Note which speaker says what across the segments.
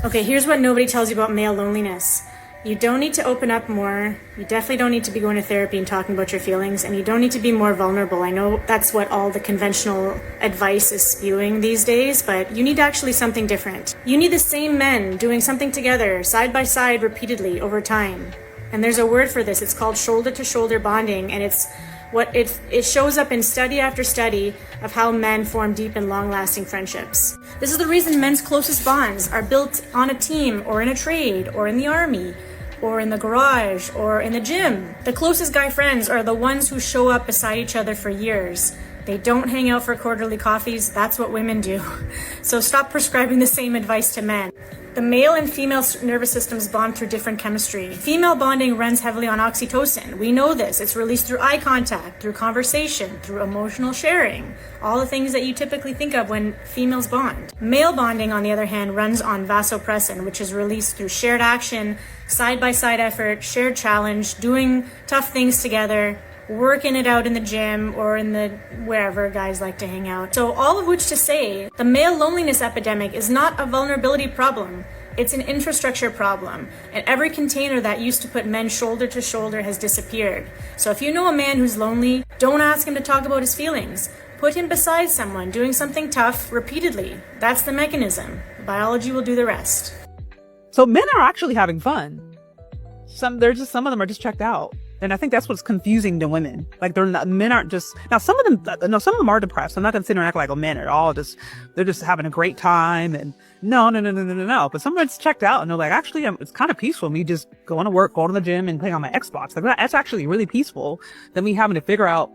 Speaker 1: Okay, here's what nobody tells you about male loneliness. You don't need to open up more. You definitely don't need to be going to therapy and talking about your feelings, and you don't need to be more vulnerable. I know that's what all the conventional advice is spewing these days, but you need actually something different. You need the same men doing something together, side by side, repeatedly, over time. And there's a word for this. It's called shoulder-to-shoulder bonding, and it shows up in study after study of how men form deep and long-lasting friendships. This is the reason men's closest bonds are built on a team, or in a trade, or in the army, or in the garage, or in the gym. The closest guy friends are the ones who show up beside each other for years. They don't hang out for quarterly coffees. That's what women do. So stop prescribing the same advice to men. The male and female nervous systems bond through different chemistry. Female bonding runs heavily on oxytocin. We know this. It's released through eye contact, through conversation, through emotional sharing. All the things that you typically think of when females bond. Male bonding, on the other hand, runs on vasopressin, which is released through shared action, side-by-side effort, shared challenge, doing tough things together, working it out in the gym or in the wherever guys like to hang out. So all of which to say, the male loneliness epidemic is not a vulnerability problem. It's an infrastructure problem. And every container that used to put men shoulder to shoulder has disappeared. So if you know a man who's lonely, don't ask him to talk about his feelings. Put him beside someone doing something tough repeatedly. That's the mechanism. Biology will do the rest.
Speaker 2: So men are actually having fun. Some of them are just checked out. And I think that's what's confusing to women. Like men aren't just, now some of them are depressed. I'm not going to sit and act like, men are all they're just having a great time. And no. But some of it's checked out and they're like, actually, it's kind of peaceful. Me just going to work, going to the gym and playing on my Xbox. Like that's actually really peaceful than me having to figure out,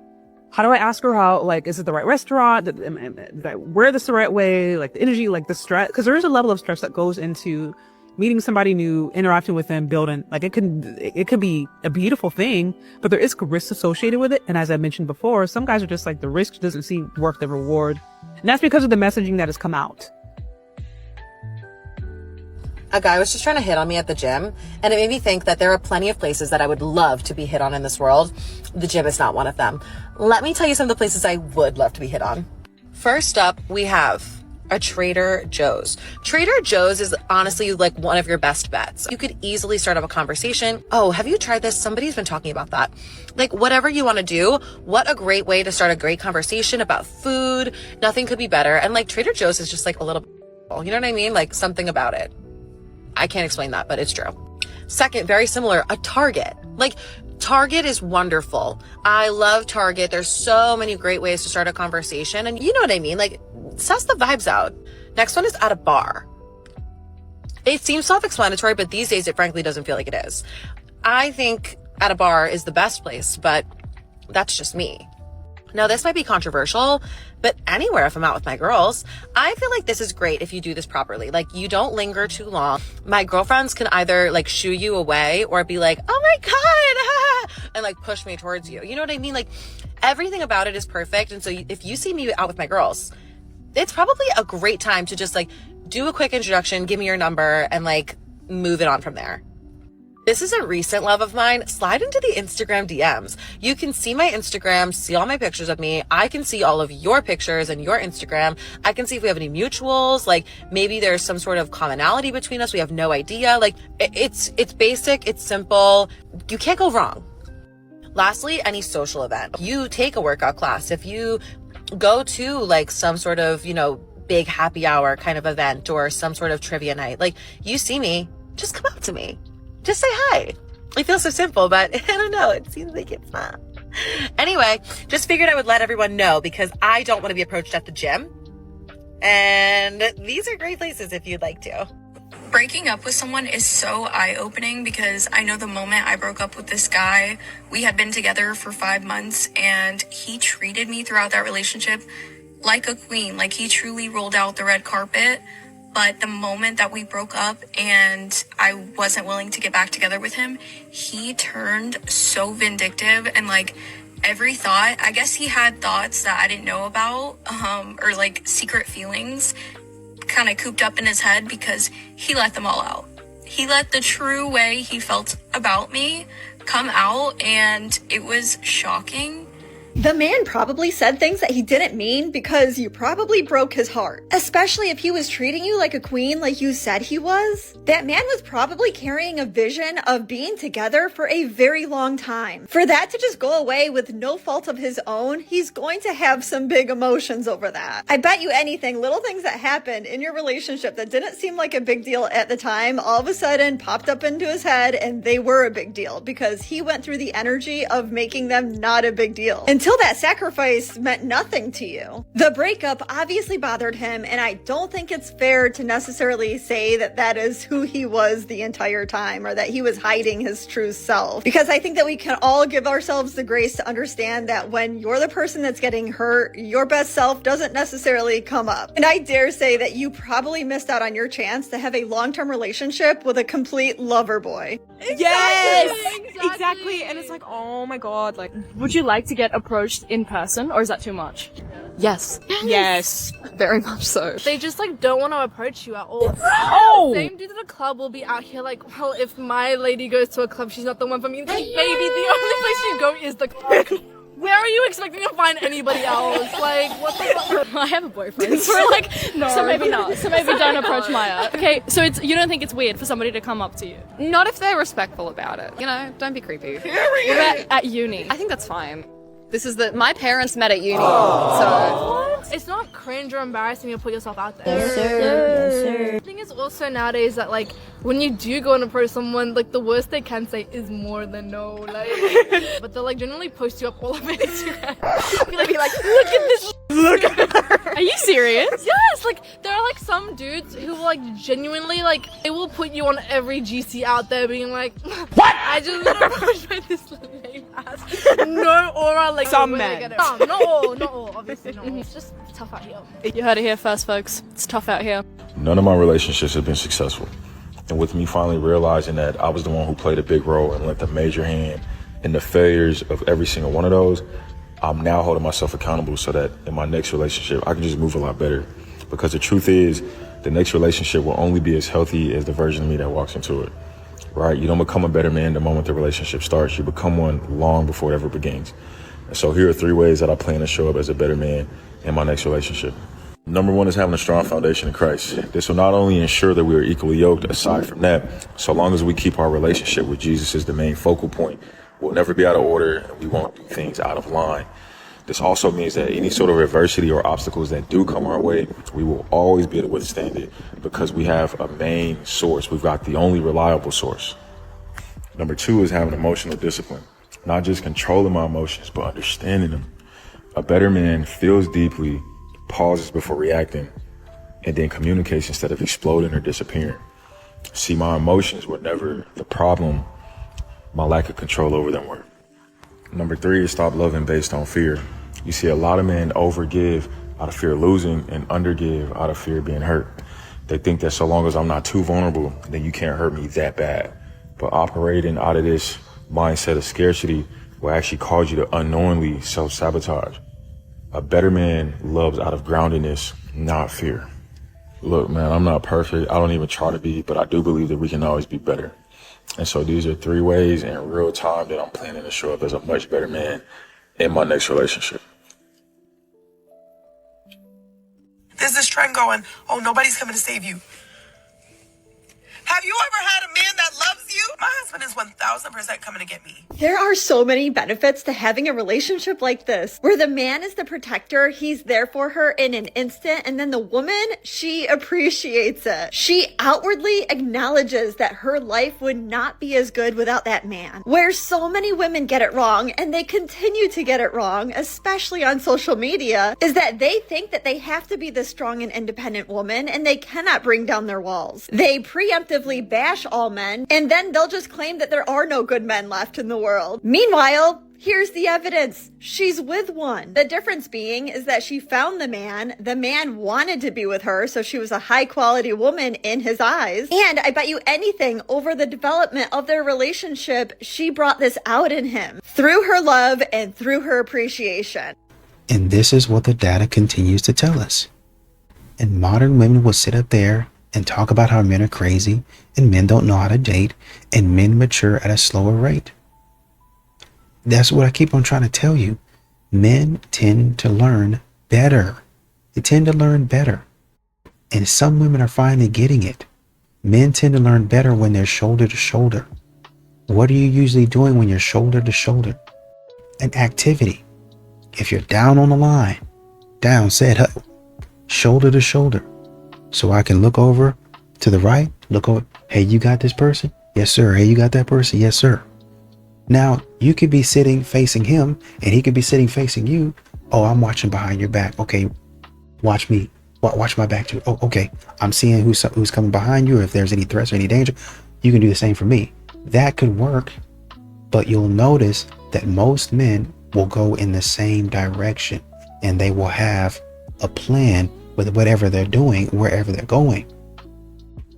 Speaker 2: how do I ask her out? Like, is it the right restaurant? Did I wear this the right way? Like the energy, like the stress, because there is a level of stress that goes into meeting somebody new, interacting with them, building, like it could be a beautiful thing, but there is risk associated with it. And as I mentioned before, some guys are just like, the risk doesn't seem worth the reward. And that's because of the messaging that has come out.
Speaker 3: A guy was just trying to hit on me at the gym, and it made me think that there are plenty of places that I would love to be hit on in this world. The gym is not one of them. Let me tell you some of the places I would love to be hit on. First up, we have a Trader Joe's. Trader Joe's is honestly like one of your best bets. You could easily start up a conversation. Oh, have you tried this? Somebody's been talking about that. Like whatever you want to do, what a great way to start a great conversation about food. Nothing could be better. And like Trader Joe's is just like a little, you know what I mean? Like something about it. I can't explain that, but it's true. Second, very similar, a Target. Like Target is wonderful. I love Target. There's so many great ways to start a conversation. And you know what I mean? Like, suss the vibes out. Next one is at a bar. It seems self-explanatory, but these days it frankly doesn't feel like it is. I think at a bar is the best place, but that's just me. Now, this might be controversial, but anywhere if I'm out with my girls, I feel like this is great if you do this properly. Like, you don't linger too long. My girlfriends can either like shoo you away or be like, oh my God, and like push me towards you. You know what I mean? Like, everything about it is perfect. And so if you see me out with my girls, it's probably a great time to just like do a quick introduction, give me your number, and like move it on from there. This is a recent love of mine. Slide into the Instagram DMs. You can see my Instagram, see all my pictures of me. I can see all of your pictures and your Instagram. I can see if we have any mutuals. Like maybe there's some sort of commonality between us. We have no idea. Like it's basic. It's simple. You can't go wrong. Lastly, any social event. You take a workout class. If you go to like some sort of, big happy hour kind of event or some sort of trivia night, like you see me, just come up to me. Just say hi. It feels so simple, but I don't know. It seems like it's not. Anyway, just figured I would let everyone know because I don't want to be approached at the gym. And these are great places if you'd like to.
Speaker 4: Breaking up with someone is so eye-opening because I know the moment I broke up with this guy, we had been together for 5 months and he treated me throughout that relationship like a queen. Like he truly rolled out the red carpet. But the moment that we broke up and I wasn't willing to get back together with him, he turned so vindictive and like every thought, I guess he had thoughts that I didn't know about, or like secret feelings kind of cooped up in his head because he let them all out. He let the true way he felt about me come out and it was shocking.
Speaker 5: The man probably said things that he didn't mean because you probably broke his heart. Especially if he was treating you like a queen like you said he was. That man was probably carrying a vision of being together for a very long time. For that to just go away with no fault of his own, he's going to have some big emotions over that. I bet you anything, little things that happened in your relationship that didn't seem like a big deal at the time, all of a sudden popped up into his head and they were a big deal because he went through the energy of making them not a big deal. Until that sacrifice meant nothing to you. The breakup obviously bothered him, and I don't think it's fair to necessarily say that that is who he was the entire time or that he was hiding his true self. Because I think that we can all give ourselves the grace to understand that when you're the person that's getting hurt, your best self doesn't necessarily come up. And I dare say that you probably missed out on your chance to have a long-term relationship with a complete lover boy.
Speaker 6: Yes! Exactly. And it's like, oh my god, like, would you like to get approached in person, or is that too much?
Speaker 7: Yes.
Speaker 6: Yes.
Speaker 7: Very much so.
Speaker 8: They just like don't want to approach you at all.
Speaker 6: Oh!
Speaker 8: Same dudes at the club will be out here like, well, if my lady goes to a club, she's not the one for me. It's like, baby, the only place you go is the club. Where are you expecting to find anybody else? Like, what the fuck?
Speaker 6: I have a boyfriend, so we're like, no. So maybe not. So maybe don't approach Maya. Okay, so you don't think it's weird for somebody to come up to you?
Speaker 7: Not if they're respectful about it. You know, don't be creepy.
Speaker 6: What about at uni?
Speaker 7: I think that's fine. My parents met at uni, so...
Speaker 8: It's not cringe or embarrassing to put yourself out there.
Speaker 9: Yes, sir. Yes, sir.
Speaker 8: The thing is also nowadays that like when you do go and approach someone, like the worst they can say is more than no. Like, but they'll like generally post you up all over Instagram. They'll be like, look at this.
Speaker 6: Look at her. Are you serious?
Speaker 8: Yes, like there are like some dudes who will like genuinely like they will put you on every GC out there, being like, what? I just got approached by this lame ass, no aura, like
Speaker 6: some
Speaker 8: when
Speaker 6: men.
Speaker 8: they get it. No, not all, obviously not all. It's just tough out here.
Speaker 6: You heard it here first, folks. It's tough out here.
Speaker 10: None of my relationships have been successful. And with me finally realizing that I was the one who played a big role and lent a major hand in the failures of every single one of those, I'm now holding myself accountable so that in my next relationship, I can just move a lot better. Because the truth is, the next relationship will only be as healthy as the version of me that walks into it. Right? You don't become a better man the moment the relationship starts. You become one long before it ever begins. And so here are 3 ways that I plan to show up as a better man in my next relationship. Number 1 is having a strong foundation in Christ. This will not only ensure that we are equally yoked, aside from that, so long as we keep our relationship with Jesus as the main focal point, we'll never be out of order and we won't do things out of line. This also means that any sort of adversity or obstacles that do come our way, we will always be able to withstand it because we have a main source. We've got the only reliable source. Number 2 is having emotional discipline. Not just controlling my emotions, but understanding them. A better man feels deeply, pauses before reacting, and then communicates instead of exploding or disappearing. See, my emotions were never the problem. My lack of control over them were. Number 3 is stop loving based on fear. You see, a lot of men overgive out of fear of losing and undergive out of fear of being hurt. They think that so long as I'm not too vulnerable, then you can't hurt me that bad. But operating out of this mindset of scarcity will actually cause you to unknowingly self-sabotage. A better man loves out of groundedness, not fear. Look, man, I'm not perfect. I don't even try to be, but I do believe that we can always be better. And so these are 3 ways in real time that I'm planning to show up as a much better man in my next relationship.
Speaker 11: There's this trend going, oh, nobody's coming to save you. Have you ever had a man that loves you? My husband is 1000% coming to get me.
Speaker 5: There are so many benefits to having a relationship like this, where the man is the protector, he's there for her in an instant, and then the woman, she appreciates it. She outwardly acknowledges that her life would not be as good without that man. Where so many women get it wrong, and they continue to get it wrong, especially on social media, is that they think that they have to be the strong and independent woman, and they cannot bring down their walls. They preemptively bash all men, and then they'll just claim that there are no good men left in the world. Meanwhile, here's the evidence. She's with one. The difference being is that she found the man wanted to be with her, so she was a high quality woman in his eyes. And I bet you anything, over the development of their relationship, she brought this out in him through her love and through her appreciation.
Speaker 12: And this is what the data continues to tell us. And modern women will sit up there and talk about how men are crazy and men don't know how to date and men mature at a slower rate. That's what I keep on trying to tell you. Men tend to learn better. They tend to learn better. And some women are finally getting it. Men tend to learn better when they're shoulder to shoulder. What are you usually doing when you're shoulder to shoulder? An activity. If you're down on the line, down, said shoulder to shoulder. So I can look over to the right, look over. Hey, you got this person? Yes, sir. Hey, you got that person? Yes, sir. Now, you could be sitting facing him and he could be sitting facing you. Oh, I'm watching behind your back. Okay, watch me. Watch my back too. Oh, okay. I'm seeing who's coming behind you. If there's any threats or any danger, you can do the same for me. That could work, but you'll notice that most men will go in the same direction and they will have a plan with whatever they're doing, wherever they're going.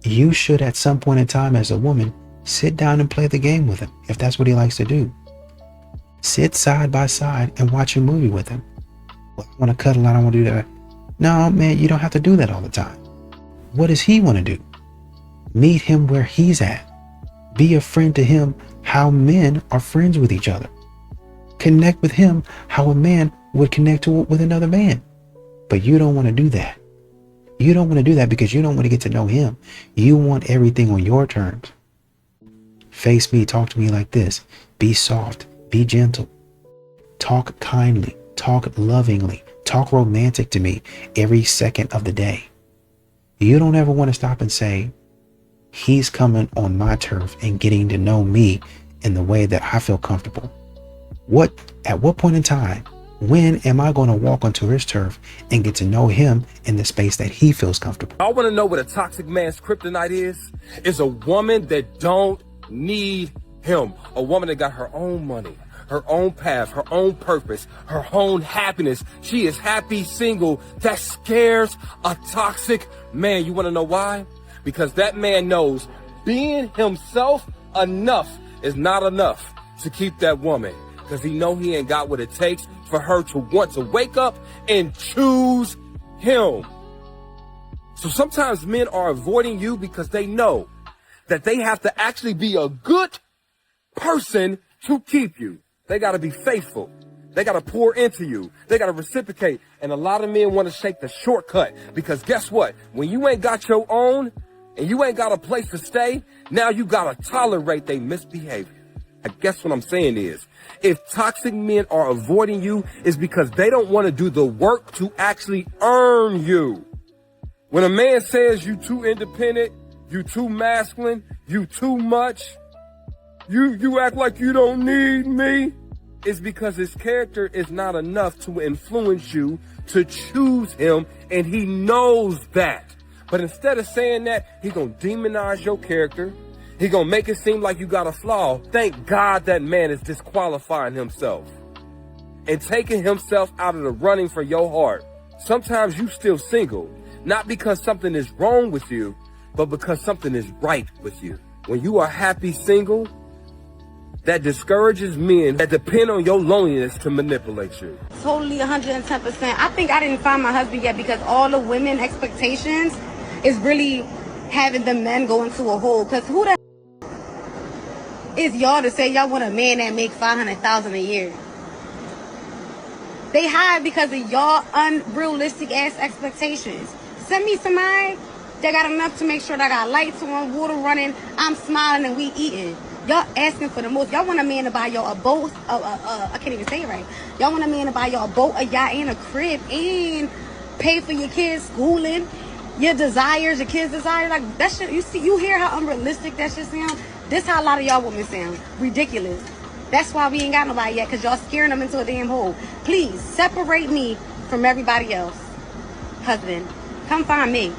Speaker 12: You should, at some point in time as a woman, sit down and play the game with him if that's what he likes to do. Sit side by side and watch a movie with him. Well, I want to cuddle, I don't want to do that. No, man, you don't have to do that all the time. What does he want to do? Meet him where he's at. Be a friend to him how men are friends with each other. Connect with him how a man would connect with another man. But you don't want to do that. You don't want to do that because you don't want to get to know him. You want everything on your terms. Face me, talk to me like this. Be soft, be gentle. Talk kindly, talk lovingly, talk romantic to me every second of the day. You don't ever want to stop and say, he's coming on my turf and getting to know me in the way that I feel comfortable. At what point in time, when am I going to walk onto his turf and get to know him in the space that he feels comfortable?
Speaker 9: I want to know what a toxic man's kryptonite is. It's a woman that don't need him. A woman that got her own money, her own path, her own purpose, her own happiness. She is happy single. That scares a toxic man. You want to know why? Because that man knows being himself enough is not enough to keep that woman. Because he know he ain't got what it takes for her to want to wake up and choose him. So sometimes men are avoiding you because they know that they have to actually be a good person to keep you. They got to be faithful. They got to pour into you. They got to reciprocate. And a lot of men want to take the shortcut because guess what? When you ain't got your own and you ain't got a place to stay, now you got to tolerate their misbehavior. I guess what I'm saying is, if toxic men are avoiding you, it's because they don't want to do the work to actually earn you. When a man says you too independent, you too masculine, you too much, you act like you don't need me, it's because his character is not enough to influence you to choose him, and he knows that. But instead of saying that, he gonna demonize your character. He gonna make it seem like you got a flaw. Thank God that man is disqualifying himself and taking himself out of the running for your heart. Sometimes you still single, not because something is wrong with you, but because something is right with you. When you are happy single, that discourages men that depend on your loneliness to manipulate you.
Speaker 13: Totally 110%. I think I didn't find my husband yet because all the women expectations is really having the men go into a hole. Because who the is y'all to say y'all want a man that make $500,000 a year? They hide because of y'all unrealistic ass expectations. Send me somebody that got enough to make sure that I got lights on, water running, I'm smiling, and we eating. Y'all asking for the most. Y'all want a man to buy y'all a boat. I can't even say it right. Y'all want a man to buy y'all a boat, a yacht, and a crib, and pay for your kids' schooling, your desires, your kids' desires. Like that shit. You hear how unrealistic that shit sound? This how a lot of y'all women sound. Ridiculous. That's why we ain't got nobody yet, because y'all scaring them into a damn hole. Please, separate me from everybody else. Husband, come find me.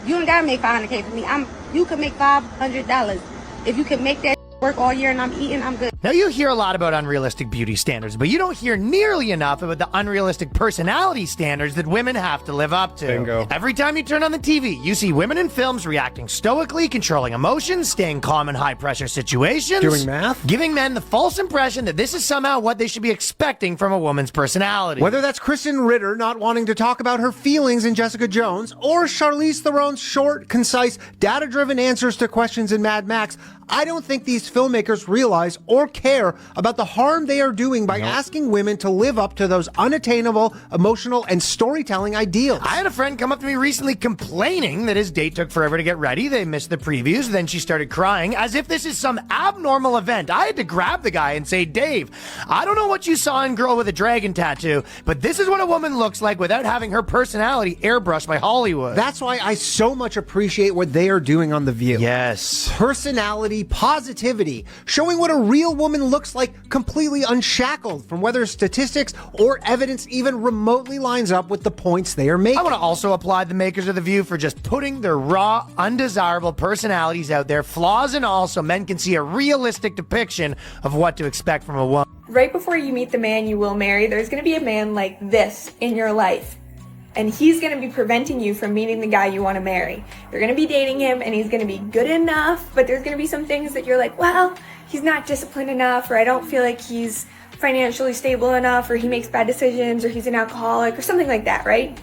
Speaker 13: You ain't gotta make $500K for me. You can make $500. If you can make that work all year and I'm eating, I'm good.
Speaker 14: Now, you hear a lot about unrealistic beauty standards, but you don't hear nearly enough about the unrealistic personality standards that women have to live up to.
Speaker 15: Bingo.
Speaker 14: Every time you turn on the TV, you see women in films reacting stoically, controlling emotions, staying calm in high-pressure situations.
Speaker 15: Doing math?
Speaker 14: Giving men the false impression that this is somehow what they should be expecting from a woman's personality.
Speaker 15: Whether that's Kristen Ritter not wanting to talk about her feelings in Jessica Jones, or Charlize Theron's short, concise, data-driven answers to questions in Mad Max, I don't think these filmmakers realize or care about the harm they are doing by asking women to live up to those unattainable emotional and storytelling ideals.
Speaker 14: I had a friend come up to me recently complaining that his date took forever to get ready. They missed the previews. Then she started crying as if this is some abnormal event. I had to grab the guy and say, Dave, I don't know what you saw in Girl with a Dragon Tattoo, but this is what a woman looks like without having her personality airbrushed by Hollywood.
Speaker 15: That's why I so much appreciate what they are doing on The View.
Speaker 14: Yes.
Speaker 15: Personality, positivity, showing what a real woman looks like completely unshackled from whether statistics or evidence even remotely lines up with the points they are making.
Speaker 14: I want to also applaud the makers of The View for just putting their raw, undesirable personalities out there, flaws and all, so men can see a realistic depiction of what to expect from a woman.
Speaker 16: Right before you meet the man you will marry, there's going to be a man like this in your life. And he's going to be preventing you from meeting the guy you want to marry. You're going to be dating him and he's going to be good enough, but there's going to be some things that you're like, well, he's not disciplined enough, or I don't feel like he's financially stable enough, or he makes bad decisions, or he's an alcoholic, or something like that, right?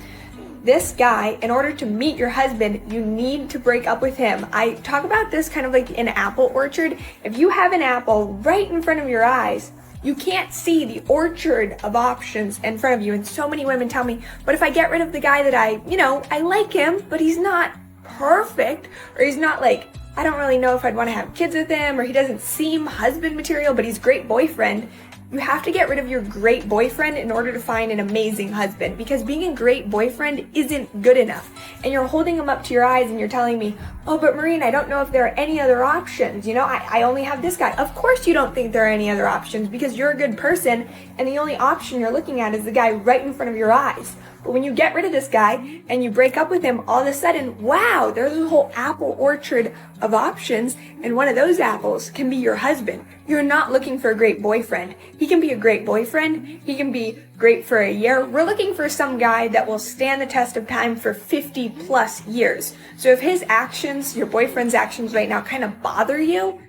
Speaker 16: This guy, in order to meet your husband, you need to break up with him. I talk about this kind of like an apple orchard. If you have an apple right in front of your eyes, you can't see the orchard of options in front of you. And so many women tell me, but if I get rid of the guy that I like him, but he's not perfect, or he's not like, I don't really know if I'd want to have kids with him, or he doesn't seem husband material, but he's a great boyfriend. You have to get rid of your great boyfriend in order to find an amazing husband, because being a great boyfriend isn't good enough. And you're holding him up to your eyes and you're telling me, oh, but Maureen, I don't know if there are any other options. I only have this guy. Of course you don't think there are any other options, because you're a good person and the only option you're looking at is the guy right in front of your eyes. But when you get rid of this guy and you break up with him, all of a sudden, wow, there's a whole apple orchard of options, and one of those apples can be your husband. You're not looking for a great boyfriend. He can be a great boyfriend. He can be great for a year. We're looking for some guy that will stand the test of time for 50 plus years. So if his actions, your boyfriend's actions right now, kind of bother you,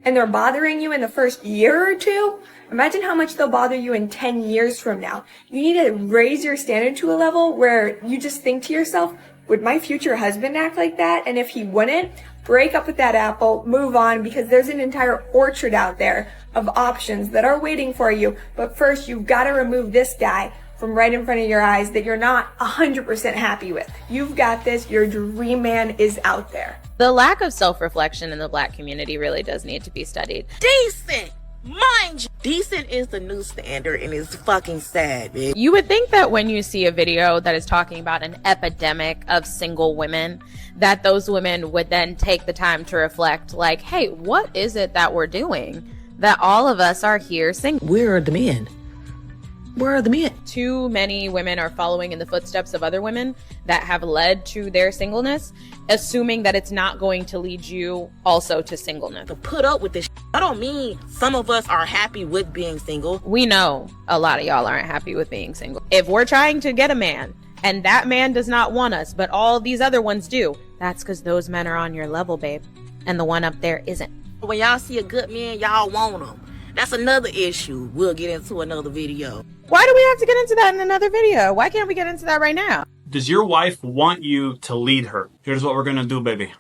Speaker 16: and they're bothering you in the first year or two, imagine how much they'll bother you in 10 years from now. You need to raise your standard to a level where you just think to yourself, would my future husband act like that? And if he wouldn't, break up with that apple, move on, because there's an entire orchard out there of options that are waiting for you. But first, you've got to remove this guy from right in front of your eyes that you're not 100% happy with. You've got this. Your dream man is out there.
Speaker 17: The lack of self-reflection in the Black community really does need to be studied.
Speaker 18: Decent! Mind you, decent is the new standard, and it's fucking sad, bitch.
Speaker 17: You would think that when you see a video that is talking about an epidemic of single women, that those women would then take the time to reflect, like, hey, what is it that we're doing? That all of us are here single.
Speaker 18: Where are the men? Where are the men?
Speaker 17: Too many women are following in the footsteps of other women that have led to their singleness, assuming that it's not going to lead you also to singleness.
Speaker 18: To put up with this I don't mean some of us are happy with being single.
Speaker 17: We know a lot of y'all aren't happy with being single. If we're trying to get a man and that man does not want us, but all these other ones do, that's because those men are on your level, babe. And the one up there isn't.
Speaker 18: When y'all see a good man, y'all want him. That's another issue we'll get into another video.
Speaker 17: Why do we have to get into that in another video? Why can't we get into that right now?
Speaker 19: Does your wife want you to lead her? Here's what we're gonna do, baby.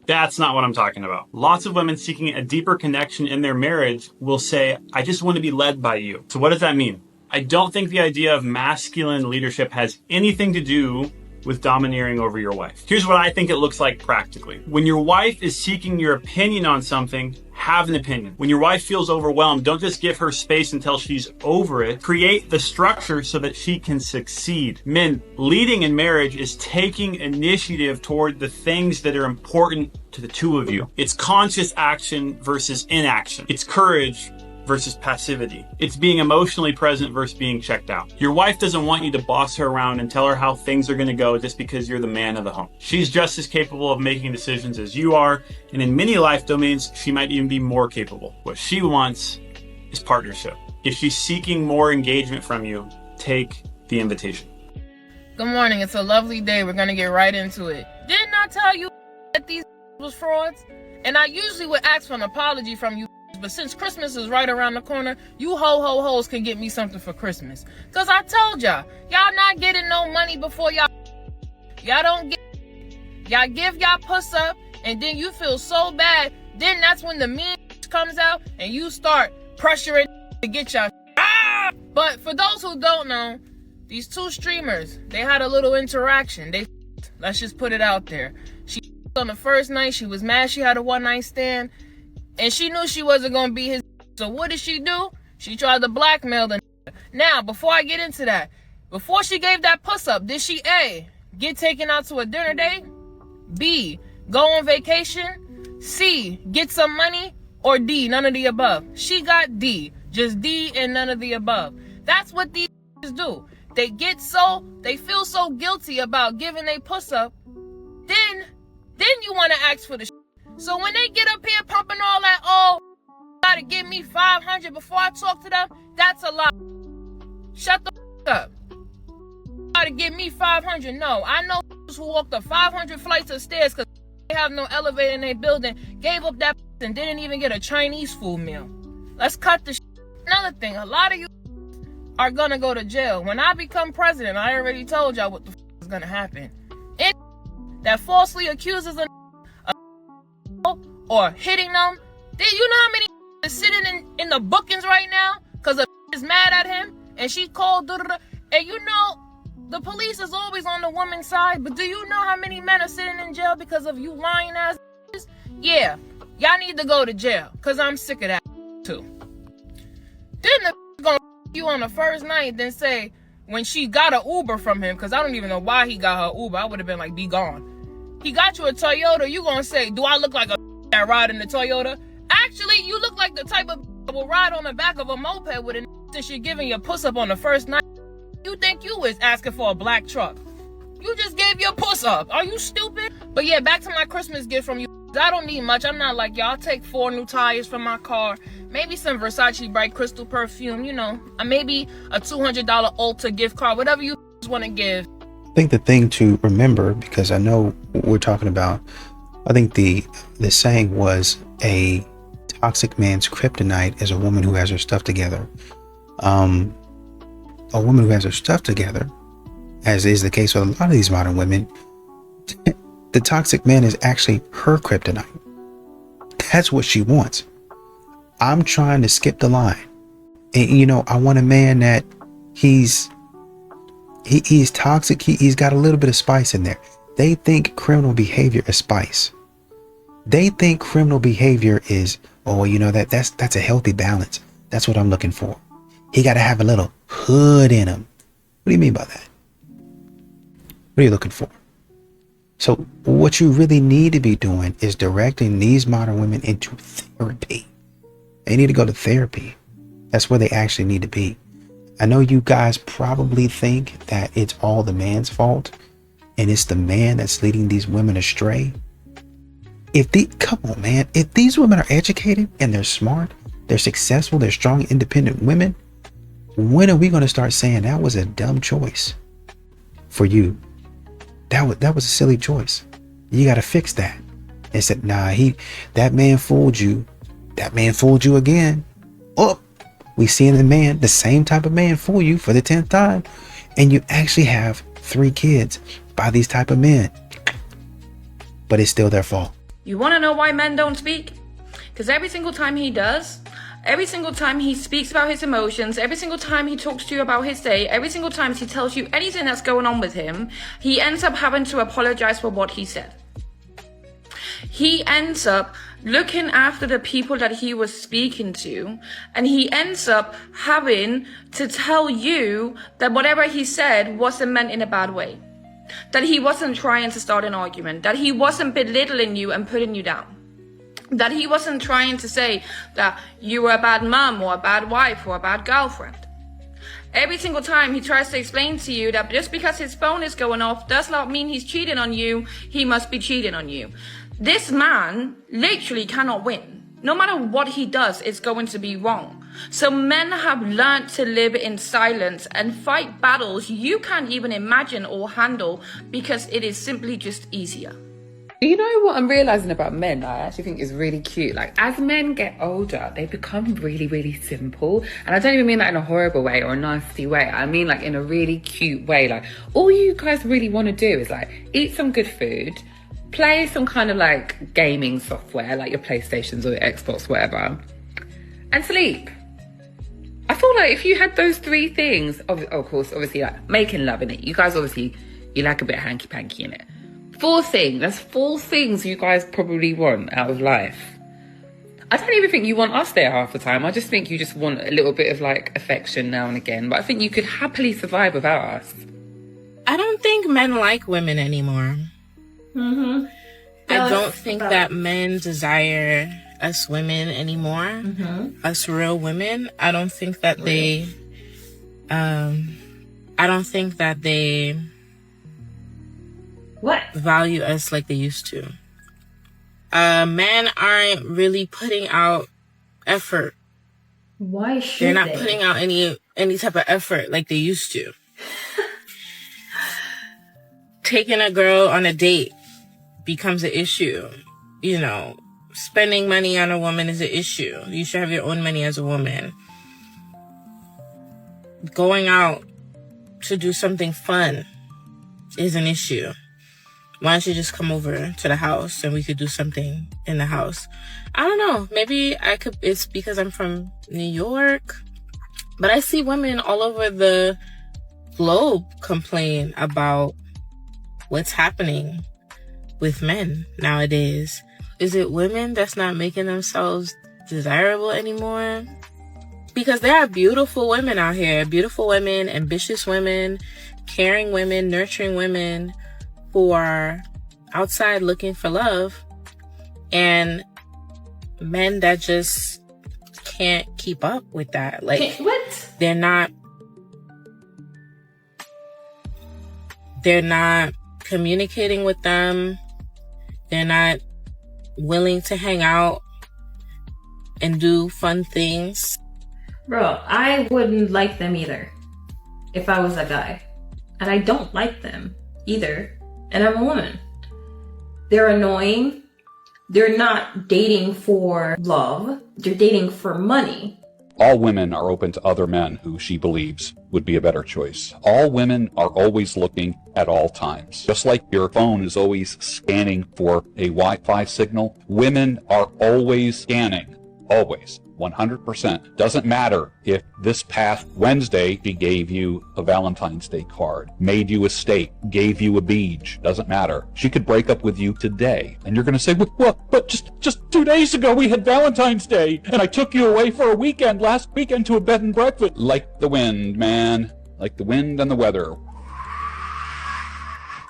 Speaker 19: That's not what I'm talking about. Lots of women seeking a deeper connection in their marriage will say, I just want to be led by you. So what does that mean? I don't think the idea of masculine leadership has anything to do with domineering over your wife. Here's what I think it looks like practically. When your wife is seeking your opinion on something, have an opinion. When your wife feels overwhelmed, don't just give her space until she's over it. Create the structure so that she can succeed. Men, leading in marriage is taking initiative toward the things that are important to the two of you. It's conscious action versus inaction. It's courage versus passivity. It's being emotionally present versus being checked out. Your wife doesn't want you to boss her around and tell her how things are going to go just because you're the man of the home. She's just as capable of making decisions as you are, and in many life domains, she might even be more capable. What she wants is partnership. If she's seeking more engagement from you, take the invitation.
Speaker 20: Good morning. It's a lovely day. We're going to get right into it. Didn't I tell you that these was frauds? And I usually would ask for an apology from you, but since Christmas is right around the corner, you ho-ho-hos can get me something for Christmas. Because I told y'all not getting no money before y'all don't get, y'all give y'all puss up, and then you feel so bad Then that's when the mean comes out and you start pressuring to get your But for those who don't know, these two streamers, they had a little interaction. Let's just put it out there. She on the first night, she was mad she had a one-night stand, and she knew she wasn't gonna be his. So what did she do? She tried to blackmail the. Now, before I get into that, before she gave that puss up, did she A, get taken out to a dinner date? B, go on vacation? C, get some money? Or D, none of the above? She got D, just D and none of the above. That's what these do. They feel so guilty about giving a puss up, then you want to ask for the So when they get up here pumping all that, oh, gotta give me 500 before I talk to them, that's a lie. Shut the up. Gotta give me 500. No, I know who walked up 500 flights of stairs because they have no elevator in their building, gave up that and didn't even get a Chinese food meal. Let's cut the Another thing, a lot of you are gonna go to jail. When I become president, I already told y'all what the is gonna happen. It that falsely accuses a or hitting them, you know how many is sitting in the bookings right now because a is mad at him and she called and you know the police is always on the woman's side, but do you know how many men are sitting in jail because of you lying ass? Yeah, y'all need to go to jail because I'm sick of that too. Then the gonna you on the first night, then say when she got an Uber from him, because I don't even know why he got her Uber. I would have been like, be gone. He got you a Toyota, you gonna say, do I look like a that ride in the Toyota? Actually, you look like the type of that will ride on the back of a moped with a since you're giving your puss up on the first night. You think you is asking for a black truck. You just gave your puss up. Are you stupid? But yeah, back to my Christmas gift from you. I don't need much. I'm not like y'all. I'll take 4 new tires from my car. Maybe some Versace Bright Crystal perfume, you know. Maybe a $200 Ulta gift card. Whatever you want to give.
Speaker 12: I think the thing to remember, because I know what we're talking about, I think the saying was a toxic man's kryptonite is a woman who has her stuff together. A woman who has her stuff together, as is the case with a lot of these modern women, the toxic man is actually her kryptonite. That's what she wants. I'm trying to skip the line. And, you know, I want a man that he's toxic. He's got a little bit of spice in there. They think criminal behavior is spice. They think criminal behavior is, oh, you know, that's a healthy balance. That's what I'm looking for. He got to have a little hood in him. What do you mean by that? What are you looking for? So what you really need to be doing is directing these modern women into therapy. They need to go to therapy. That's where they actually need to be. I know you guys probably think that it's all the man's fault and it's the man that's leading these women astray. Come on, man. If these women are educated and they're smart, they're successful, they're strong, independent women, when are we going to start saying that was a dumb choice for you? That was a silly choice. You got to fix that. And said, nah, that man fooled you. That man fooled you again. Oh, we seeing the same type of man fool you for the 10th time. And you actually have 3 kids by these type of men. But it's still their fault.
Speaker 21: You want to know why men don't speak? Because every single time he does, every single time he speaks about his emotions, every single time he talks to you about his day, every single time he tells you anything that's going on with him, he ends up having to apologize for what he said. He ends up looking after the people that he was speaking to, and he ends up having to tell you that whatever he said wasn't meant in a bad way. That he wasn't trying to start an argument, that he wasn't belittling you and putting you down. That he wasn't trying to say that you were a bad mom or a bad wife or a bad girlfriend. Every single time he tries to explain to you that just because his phone is going off does not mean he's cheating on you, he must be cheating on you. This man literally cannot win. No matter what he does, it's going to be wrong. So men have learned to live in silence and fight battles you can't even imagine or handle because it is simply just easier.
Speaker 22: You know what I'm realising about men I actually think is really cute? Like, as men get older, they become really, really simple. And I don't even mean that in a horrible way or a nasty way. I mean like in a really cute way. Like, all you guys really want to do is like eat some good food, play some kind of like gaming software, like your PlayStations or your Xbox, whatever, and sleep. I feel like if you had those 3 things, of course, obviously, like making love in it. You guys, obviously, you like a bit of hanky-panky in it. 4 things. That's 4 things you guys probably want out of life. I don't even think you want us there half the time. I just think you just want a little bit of like affection now and again. But I think you could happily survive without us.
Speaker 1: I don't think men like women anymore.
Speaker 21: Mm-hmm.
Speaker 1: I don't think that men desire us women anymore.
Speaker 21: Mm-hmm.
Speaker 1: Us real women. I don't think that they
Speaker 21: what?
Speaker 1: Value us like they used to. Men aren't really putting out effort.
Speaker 21: Why should
Speaker 1: They're not putting out any type of effort like they used to. Taking a girl on a date becomes an issue. You know, spending money on a woman is an issue. You should have your own money as a woman. Going out to do something fun is an issue. Why don't you just come over to the house and we could do something in the house? I don't know. Maybe it's because I'm from New York. But I see women all over the globe complain about what's happening with men nowadays. Is it women that's not making themselves desirable anymore? Because there are beautiful women out here. Beautiful women, ambitious women, caring women, nurturing women who are outside looking for love, and men that just can't keep up with that. Like,
Speaker 21: what?
Speaker 1: They're not communicating with them. They're not willing to hang out and do fun things.
Speaker 21: Bro, I wouldn't like them either if I was a guy. And I don't like them either. And I'm a woman. They're annoying. They're not dating for love. They're dating for money.
Speaker 2: All women are open to other men who she believes would be a better choice. All women are always looking at all times. Just like your phone is always scanning for a Wi-Fi signal, women are always scanning. Always. 100%. Doesn't matter if this past Wednesday she gave you a Valentine's Day card, made you a steak, gave you a beach. Doesn't matter. She could break up with you today. And you're going to say, well, but just 2 days ago we had Valentine's Day and I took you away for a weekend last weekend to a bed and breakfast. Like the wind, man. Like the wind and the weather.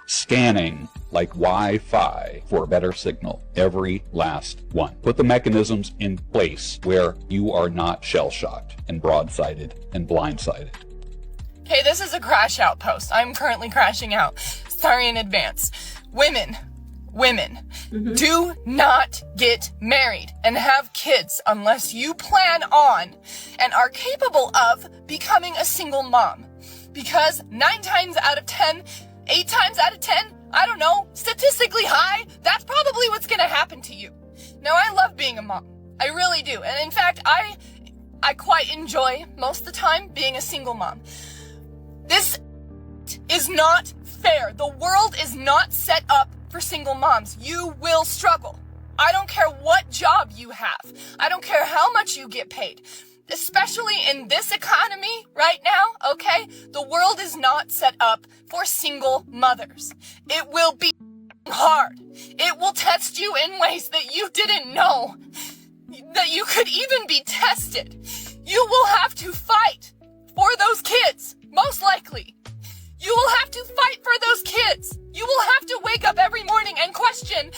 Speaker 2: Scanning like Wi-Fi for a better signal. Every last one. Put the mechanisms in place where you are not shell-shocked and broadsided and blindsided.
Speaker 23: Hey, this is a crash out post. I'm currently crashing out. Sorry in advance. Women, do not get married and have kids unless you plan on and are capable of becoming a single mom. Because 9 times out of 10, 8 times out of 10, I don't know, statistically high, that's probably what's gonna happen to you. Now, I love being a mom. I really do. And in fact, I quite enjoy most of the time being a single mom. This is not fair. The world is not set up for single moms. You will struggle. I don't care what job you have. I don't care how much you get paid. Especially in this economy right now, okay? The world is not set up for single mothers. It will be hard. It will test you in ways that you didn't know that you could even be tested. You will have to fight for those kids, most likely. You will have to fight for those kids. You will have to wake up every morning and question,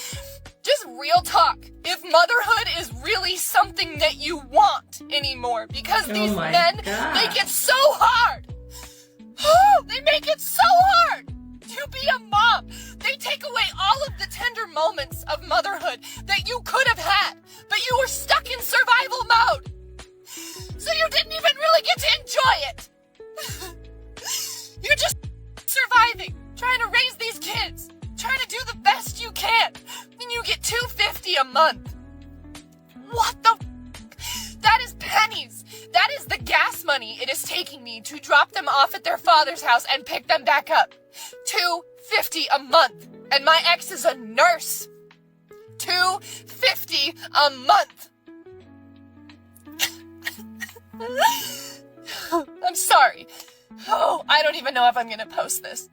Speaker 23: just real talk, if motherhood is really something that you want anymore. Because these men make it so hard. They make it so hard to be a mom. They take away all of the tender moments of motherhood that you could have had, but you were stuck in survival mode. So you didn't even really get to enjoy it. You're just surviving, trying to raise these kids, trying to do the best you can, and you get $250 a month. What the f***? That is pennies. That is the gas money it is taking me to drop them off at their father's house and pick them back up. $250 a month, and my ex is a nurse. $250 a month. I'm sorry. Oh, I don't even know if I'm gonna post this.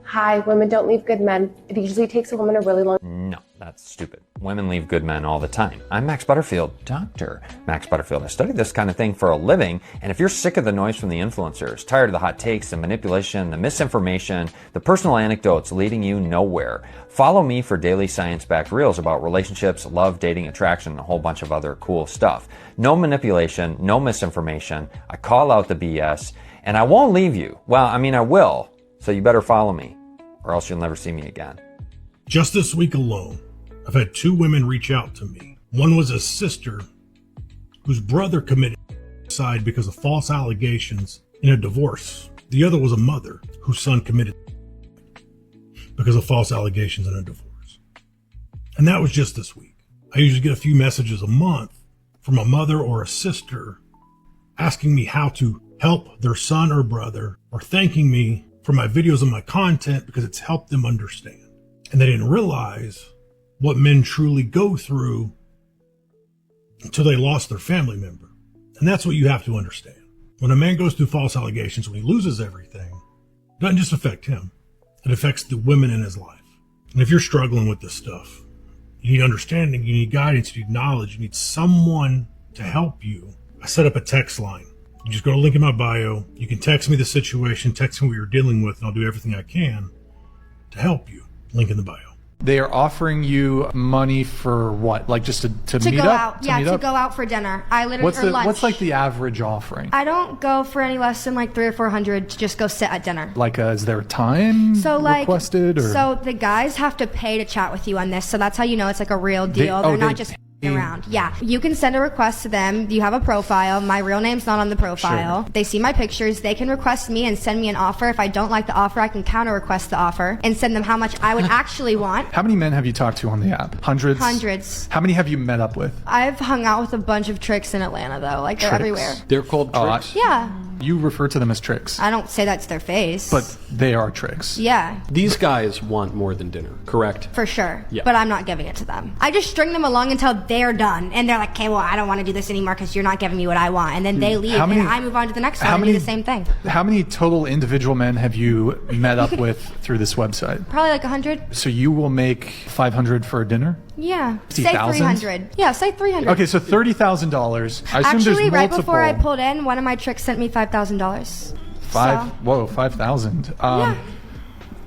Speaker 3: Hi, women don't leave good men. It usually takes a woman a really long...
Speaker 4: No, that's stupid. Women leave good men all the time. I'm Max Butterfield, Dr. Max Butterfield. I study this kind of thing for a living, and if you're sick of the noise from the influencers, tired of the hot takes, the manipulation, the misinformation, the personal anecdotes leading you nowhere, follow me for daily science-backed reels about relationships, love, dating, attraction, and a whole bunch of other cool stuff. No manipulation, no misinformation. I call out the BS, and I won't leave you. Well, I mean, I will, so you better follow me, or else you'll never see me again.
Speaker 7: Just this week alone, I've had 2 women reach out to me. One was a sister whose brother committed suicide because of false allegations in a divorce. The other was a mother whose son committed because of false allegations in a divorce. And that was just this week. I usually get a few messages a month from a mother or a sister asking me how to help their son or brother, or thanking me for my videos and my content because it's helped them understand. And they didn't realize what men truly go through until they lost their family member. And that's what you have to understand. When a man goes through false allegations, when he loses everything, it doesn't just affect him. It affects the women in his life. And if you're struggling with this stuff, you need understanding, you need guidance, you need knowledge, you need someone to help you. I set up a text line. You just go to the link in my bio. You can text me the situation, text me what you're dealing with, and I'll do everything I can to help you. Link in the bio.
Speaker 24: They are offering you money for what? Like just to meet
Speaker 25: go
Speaker 24: up?
Speaker 25: Out. Yeah, to go out for dinner. I literally for lunch.
Speaker 24: What's like the average offering?
Speaker 25: I don't go for any less than like $300 or $400 to just go sit at dinner.
Speaker 24: Like, is there a time requested? Or?
Speaker 25: So the guys have to pay to chat with you on this. So that's how you know it's like a real deal. They're not just around. Yeah. You can send a request to them. You have a profile. My real name's not on the profile. Sure. They see my pictures. They can request me and send me an offer. If I don't like the offer, I can counter request the offer and send them how much I would actually want.
Speaker 24: How many men have you talked to on the app? Hundreds?
Speaker 25: Hundreds.
Speaker 24: How many have you met up with?
Speaker 25: I've hung out with a bunch of tricks in Atlanta though. Like they're everywhere.
Speaker 24: They're called tricks?
Speaker 25: Yeah.
Speaker 24: You refer to them as tricks.
Speaker 25: I don't say that to their face.
Speaker 24: But they are tricks.
Speaker 25: Yeah.
Speaker 26: These guys want more than dinner, correct?
Speaker 25: For sure.
Speaker 26: Yeah.
Speaker 25: But I'm not giving it to them. I just string them along until they're done. And they're like, okay, well, I don't want to do this anymore because you're not giving me what I want. And then they leave and I move on to the next one and do the same thing.
Speaker 24: How many total individual men have you met up with through this website?
Speaker 25: Probably like 100.
Speaker 24: So you will make $500 for a dinner?
Speaker 25: Yeah.
Speaker 24: 50,
Speaker 25: say
Speaker 24: 000?
Speaker 25: 300. Yeah, say 300.
Speaker 24: Okay, so $30,000. I assume
Speaker 25: Actually,
Speaker 24: there's
Speaker 25: right before I pulled in, one of my tricks sent me $5,000.
Speaker 24: Whoa, 5,000.
Speaker 27: Yeah.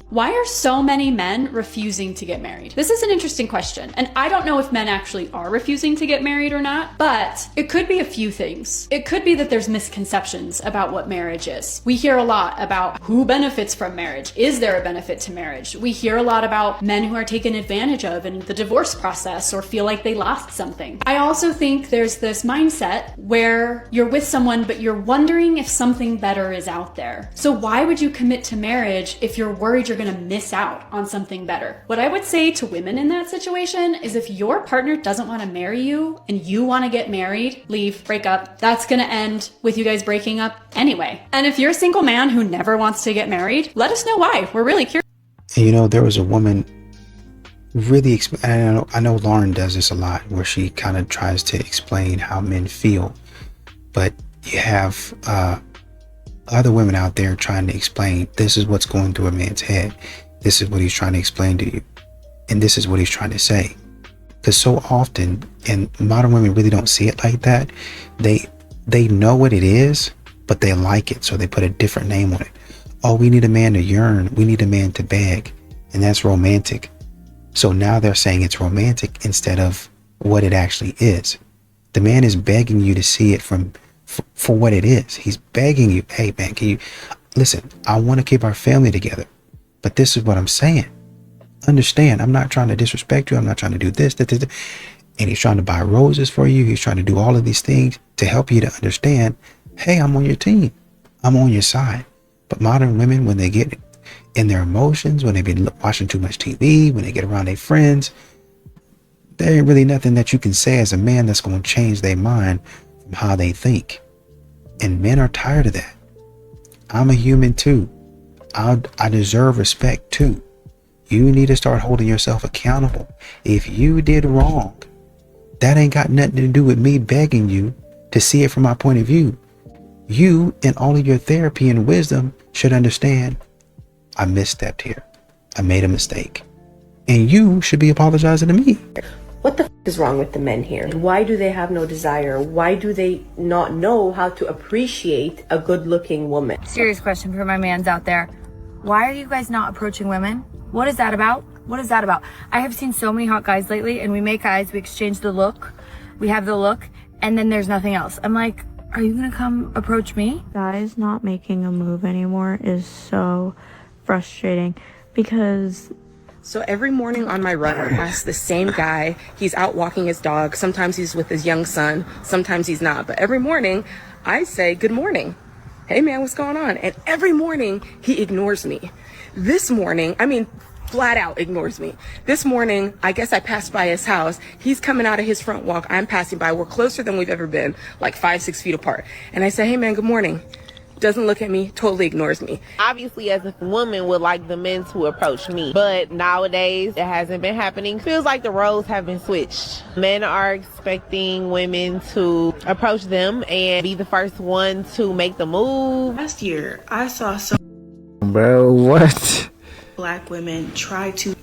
Speaker 27: Why are so many men refusing to get married? This is an interesting question, and I don't know if men actually are refusing to get married or not, but it could be a few things. It could be that there's misconceptions about what marriage is. We hear a lot about who benefits from marriage. Is there a benefit to marriage? We hear a lot about men who are taken advantage of in the divorce process or feel like they lost something. I also think there's this mindset where you're with someone, but you're wondering if something better is out there. So why would you commit to marriage if you're worried you're going to miss out on something better? What I would say to women in that situation is if your partner doesn't want to marry you and you want to get married, leave, break up. That's going to end with you guys breaking up anyway. And if you're a single man who never wants to get married, let us know why. We're really curious.
Speaker 12: And you know, there was a woman really, I know Lauren does this a lot, where she kind of tries to explain how men feel, but you have other women out there trying to explain, this is what's going through a man's head, this is what he's trying to explain to you, and this is what he's trying to say. Because so often, and modern women really don't see it like that, they know what it is, but they like it, so they put a different name on it. Oh, we need a man to yearn, we need a man to beg, and that's romantic. So now they're saying it's romantic instead of what it actually is. The man is begging you to see it for what it is. He's begging you, hey man, can you listen? I want to keep our family together, but this is what I'm saying. Understand, I'm not trying to disrespect you. I'm not trying to do this. And he's trying to buy roses for you. He's trying to do all of these things to help you to understand, hey, I'm on your team. I'm on your side. But modern women, when they get in their emotions, when they've been watching too much TV, when they get around their friends, there ain't really nothing that you can say as a man that's going to change their mind from how they think. And men are tired of that. I'm a human too. I deserve respect too. You need to start holding yourself accountable. If you did wrong, that ain't got nothing to do with me begging you to see it from my point of view. You, in all of your therapy and wisdom, should understand I misstepped here. I made a mistake. And you should be apologizing to me.
Speaker 5: What the is wrong with the men here? Why do they have no desire? Why do they not know how to appreciate a good-looking woman?
Speaker 6: Serious question for my mans out there. Why are you guys not approaching women? What is that about? What is that about? I have seen so many hot guys lately, and we make eyes, we exchange the look, we have the look, and then there's nothing else. I'm like, are you gonna come approach me?
Speaker 8: Guys not making a move anymore is so frustrating because...
Speaker 9: So every morning on my run, I pass the same guy. He's out walking his dog. Sometimes he's with his young son. Sometimes he's not. But every morning, I say, good morning. Hey, man, what's going on? And every morning, he ignores me. This morning, flat out ignores me. This morning, I guess I passed by his house. He's coming out of his front walk. I'm passing by. We're closer than we've ever been, like 5-6 feet apart. And I say, hey, man, good morning. Doesn't look at me, totally ignores me.
Speaker 10: Obviously, as a woman, would like the men to approach me. But nowadays, it hasn't been happening. Feels like the roles have been switched. Men are expecting women to approach them and be the first one to make the move.
Speaker 11: Last year, I saw some
Speaker 13: Bro, what?
Speaker 11: black women try to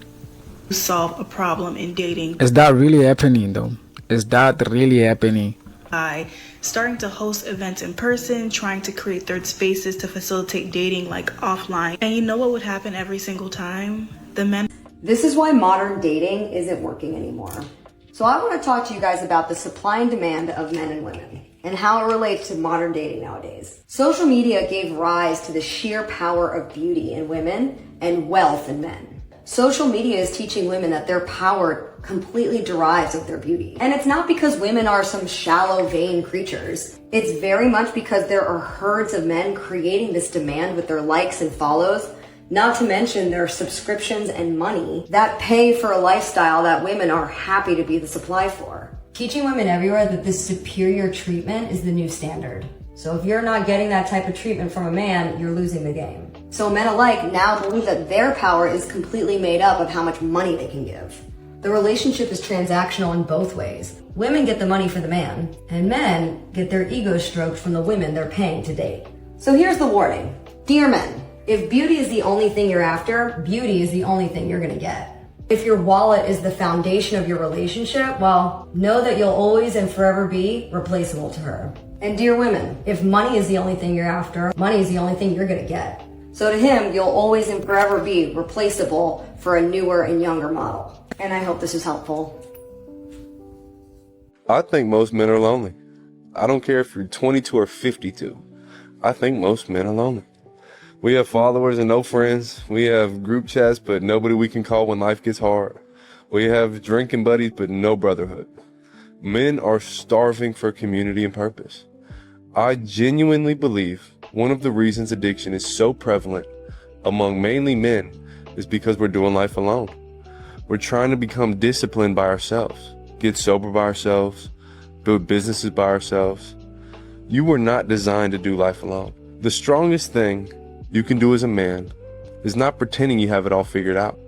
Speaker 11: solve a problem in dating.
Speaker 13: Is that really happening though? Is that really happening?
Speaker 11: By starting to host events in person, trying to create third spaces to facilitate dating like offline. And you know what would happen every single time? The men.
Speaker 28: This is why modern dating isn't working anymore. So I want to talk to you guys about the supply and demand of men and women and how it relates to modern dating nowadays. Social media gave rise to the sheer power of beauty in women and wealth in men. Social media is teaching women that their power completely derives of their beauty. And it's not because women are some shallow, vain creatures. It's very much because there are herds of men creating this demand with their likes and follows, not to mention their subscriptions and money that pay for a lifestyle that women are happy to be the supply for. Teaching women everywhere that this superior treatment is the new standard. So if you're not getting that type of treatment from a man, you're losing the game. So men alike now believe that their power is completely made up of how much money they can give. The relationship is transactional in both ways. Women get the money for the man, and men get their ego stroked from the women they're paying to date. So here's the warning. Dear men, if beauty is the only thing you're after, beauty is the only thing you're gonna get. If your wallet is the foundation of your relationship, well, know that you'll always and forever be replaceable to her. And dear women, if money is the only thing you're after, money is the only thing you're gonna get. So to him, you'll always and forever be replaceable for a newer and younger model. And I hope this is helpful.
Speaker 29: I think most men are lonely. I don't care if you're 22 or 52. I think most men are lonely. We have followers and no friends. We have group chats, but nobody we can call when life gets hard. We have drinking buddies, but no brotherhood. Men are starving for community and purpose. I genuinely believe one of the reasons addiction is so prevalent among mainly men is because we're doing life alone. We're trying to become disciplined by ourselves, get sober by ourselves, build businesses by ourselves. You were not designed to do life alone. The strongest thing you can do as a man is not pretending you have it all figured out.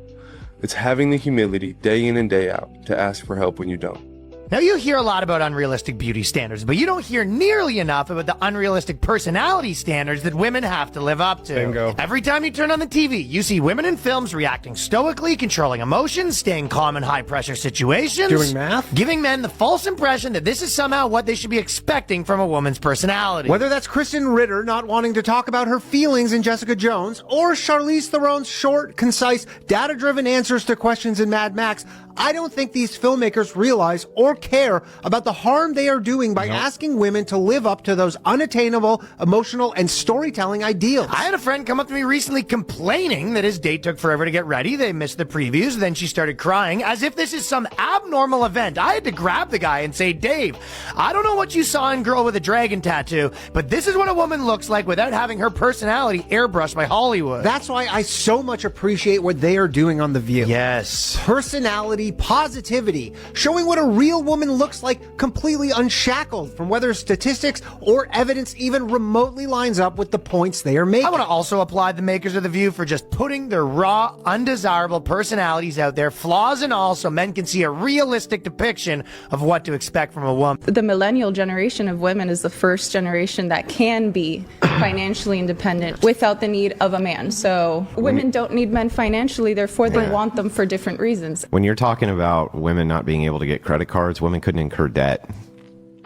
Speaker 29: It's having the humility day in and day out to ask for help when you don't.
Speaker 14: Now, you hear a lot about unrealistic beauty standards, but you don't hear nearly enough about the unrealistic personality standards that women have to live up to.
Speaker 13: Bingo.
Speaker 14: Every time you turn on the TV, you see women in films reacting stoically, controlling emotions, staying calm in high-pressure situations.
Speaker 15: Doing math?
Speaker 14: Giving men the false impression that this is somehow what they should be expecting from a woman's personality.
Speaker 15: Whether that's Kristen Ritter not wanting to talk about her feelings in Jessica Jones, or Charlize Theron's short, concise, data-driven answers to questions in Mad Max, I don't think these filmmakers realize or care about the harm they are doing by asking women to live up to those unattainable, emotional, and storytelling ideals.
Speaker 14: I had a friend come up to me recently complaining that his date took forever to get ready. They missed the previews. Then she started crying as if this is some abnormal event. I had to grab the guy and say, Dave, I don't know what you saw in Girl with a Dragon Tattoo, but this is what a woman looks like without having her personality airbrushed by Hollywood.
Speaker 15: That's why I so much appreciate what they are doing on The View.
Speaker 14: Yes.
Speaker 15: Personality body positivity, showing what a real woman looks like completely unshackled from whether statistics or evidence even remotely lines up with the points they are making.
Speaker 14: I want to also applaud the makers of The View for just putting their raw, undesirable personalities out there, flaws and all, so men can see a realistic depiction of what to expect from a woman.
Speaker 1: The millennial generation of women is the first generation that can be financially independent without the need of a man. So women don't need men financially, therefore they want them for different reasons.
Speaker 2: When you're talking about women not being able to get credit cards, women couldn't incur debt.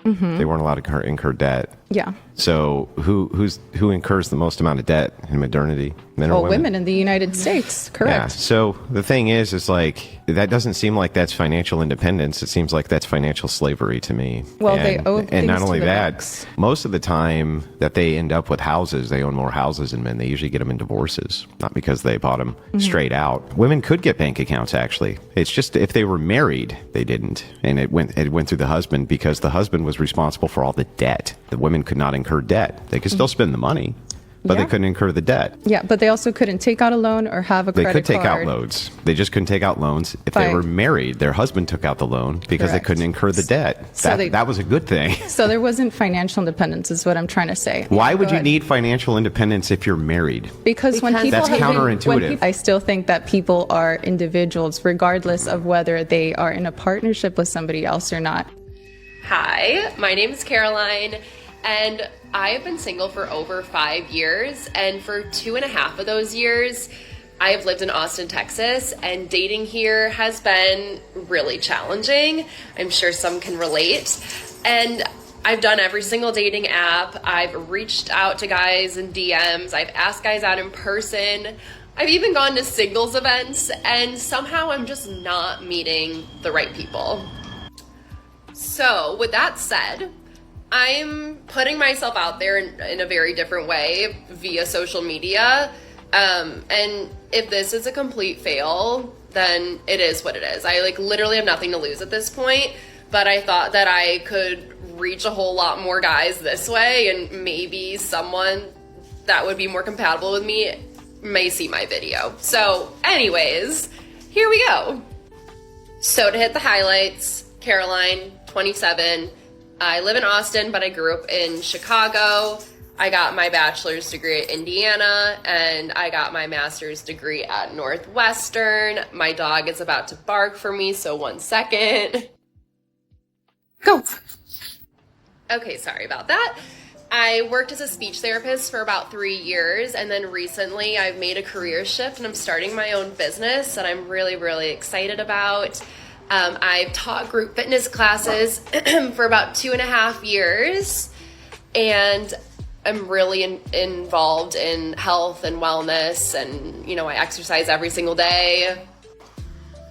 Speaker 2: They weren't allowed to incur debt.
Speaker 1: Yeah.
Speaker 2: So who incurs the most amount of debt in modernity? Men or women?
Speaker 1: Women in the United States, correct.
Speaker 2: Yeah. So the thing is like, that doesn't seem like that's financial independence. It seems like that's financial slavery to me.
Speaker 1: Well, they owe things
Speaker 2: and not
Speaker 1: to
Speaker 2: only
Speaker 1: the
Speaker 2: that,
Speaker 1: banks.
Speaker 2: most of the time that they end up with houses, they own more houses than men. They usually get them in divorces, not because they bought them straight out. Women could get bank accounts, actually. It's just if they were married, they didn't. And it went through the husband because the husband was responsible for all the debt. The women could not incur debt. They could still spend the money, but they couldn't incur the debt.
Speaker 1: Yeah, but they also couldn't take out a loan or have a credit card.
Speaker 2: They could take out loans. They just couldn't take out loans. If they were married, their husband took out the loan because they couldn't incur the debt.
Speaker 1: So
Speaker 2: that was a good thing.
Speaker 1: So there wasn't financial independence is what I'm trying to say.
Speaker 2: Why would you need financial independence if you're married?
Speaker 1: Because when people
Speaker 2: that's counterintuitive.
Speaker 1: I still think that people are individuals regardless of whether they are in a partnership with somebody else or not.
Speaker 16: Hi, my name is Caroline, and I have been single for over 5 years, and for 2.5 of those years, I have lived in Austin, Texas, and dating here has been really challenging. I'm sure some can relate. And I've done every single dating app. I've reached out to guys in DMs. I've asked guys out in person. I've even gone to singles events, and somehow I'm just not meeting the right people. So, with that said, I'm putting myself out there in a very different way via social media. And if this is a complete fail, then it is what it is. I literally have nothing to lose at this point, but I thought that I could reach a whole lot more guys this way, and maybe someone that would be more compatible with me may see my video. So anyways, here we go. So to hit the highlights, Caroline, 27. I live in Austin, but I grew up in Chicago. I got my bachelor's degree at Indiana, and I got my master's degree at Northwestern. My dog is about to bark for me, so 1 second. Go. Okay, sorry about that. I worked as a speech therapist for about 3 years, and then recently I've made a career shift and I'm starting my own business that I'm really, really excited about. I've taught group fitness classes for about 2.5 years, and I'm really involved in health and wellness, and I exercise every single day.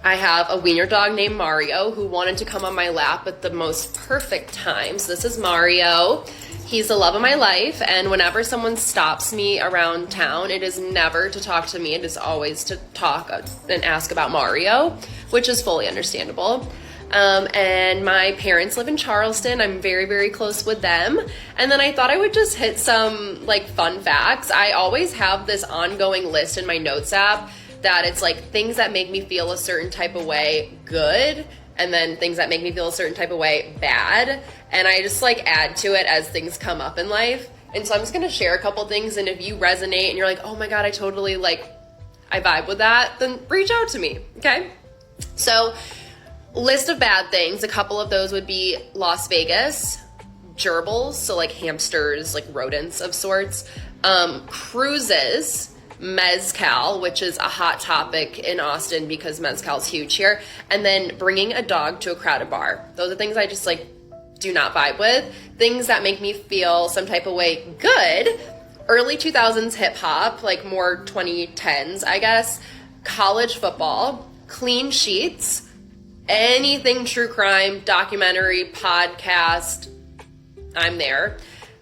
Speaker 16: I have a wiener dog named Mario who wanted to come on my lap at the most perfect time. So this is Mario. He's the love of my life, and whenever someone stops me around town, it is never to talk to me. It is always to talk and ask about Mario, which is fully understandable. And my parents live in Charleston. I'm very, very close with them. And then I thought I would just hit some fun facts. I always have this ongoing list in my notes app that it's things that make me feel a certain type of way good, and then things that make me feel a certain type of way bad. And I just add to it as things come up in life. And so I'm just gonna share a couple things, and if you resonate and you're like, oh my God, I totally I vibe with that, then reach out to me, okay? So, list of bad things, a couple of those would be Las Vegas, gerbils, so hamsters, rodents of sorts, cruises, mezcal, which is a hot topic in Austin because mezcal is huge here, and then bringing a dog to a crowded bar. Those are things I just do not vibe with. Things that make me feel some type of way good, early 2000s hip hop, more 2010s, I guess, college football, clean sheets, anything true crime, documentary, podcast, I'm there.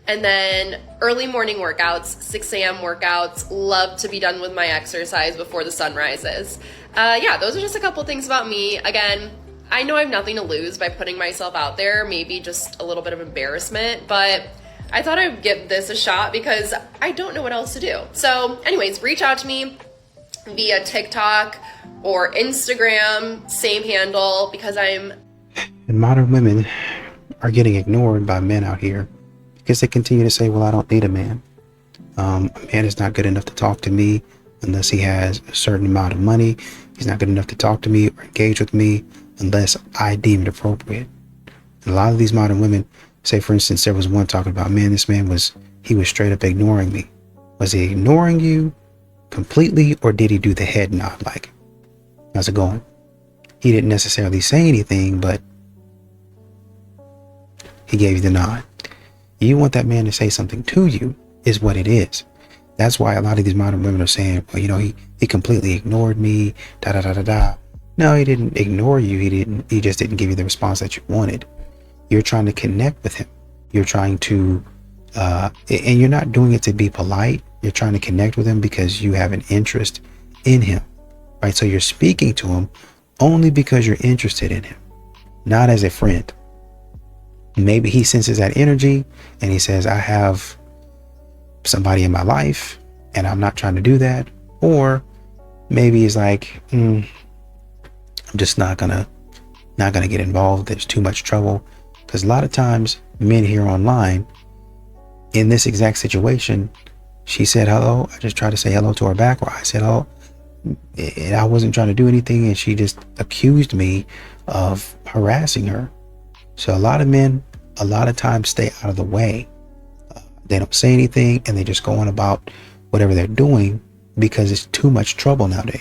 Speaker 16: And then early morning workouts, 6 a.m. workouts, love to be done with my exercise before the sun rises. Those are just a couple things about me. Again, I know I have nothing to lose by putting myself out there, maybe just a little bit of embarrassment, but I thought I'd give this a shot because I don't know what else to do. So anyways, reach out to me. via TikTok or Instagram, same handle, because I'm...
Speaker 12: And modern women are getting ignored by men out here because they continue to say, well, I don't need a man. A man is not good enough to talk to me unless he has a certain amount of money. He's not good enough to talk to me or engage with me unless I deem it appropriate. And a lot of these modern women say, for instance, there was one talking about, man, this man was straight up ignoring me. Was he ignoring you completely, or did he do the head nod like, how's it going? He didn't necessarily say anything, but he gave you the nod. You want that man to say something to you is what it is. That's why a lot of these modern women are saying, well, you know, he completely ignored me, da da da da da. No, he didn't ignore you. He just didn't give you the response that you wanted. You're trying to connect with him. You're trying to, and you're not doing it to be polite. You're trying to connect with him because you have an interest in him, right? So you're speaking to him only because you're interested in him, not as a friend. Maybe he senses that energy and he says, I have somebody in my life and I'm not trying to do that. Or maybe he's like, I'm just not gonna get involved. There's too much trouble. Because a lot of times men here online in this exact situation, she said hello. I just tried to say hello to her back, or I said hello, and I wasn't trying to do anything, and she just accused me of harassing her. So a lot of men, a lot of times, stay out of the way. They don't say anything, and they just go on about whatever they're doing because it's too much trouble nowadays.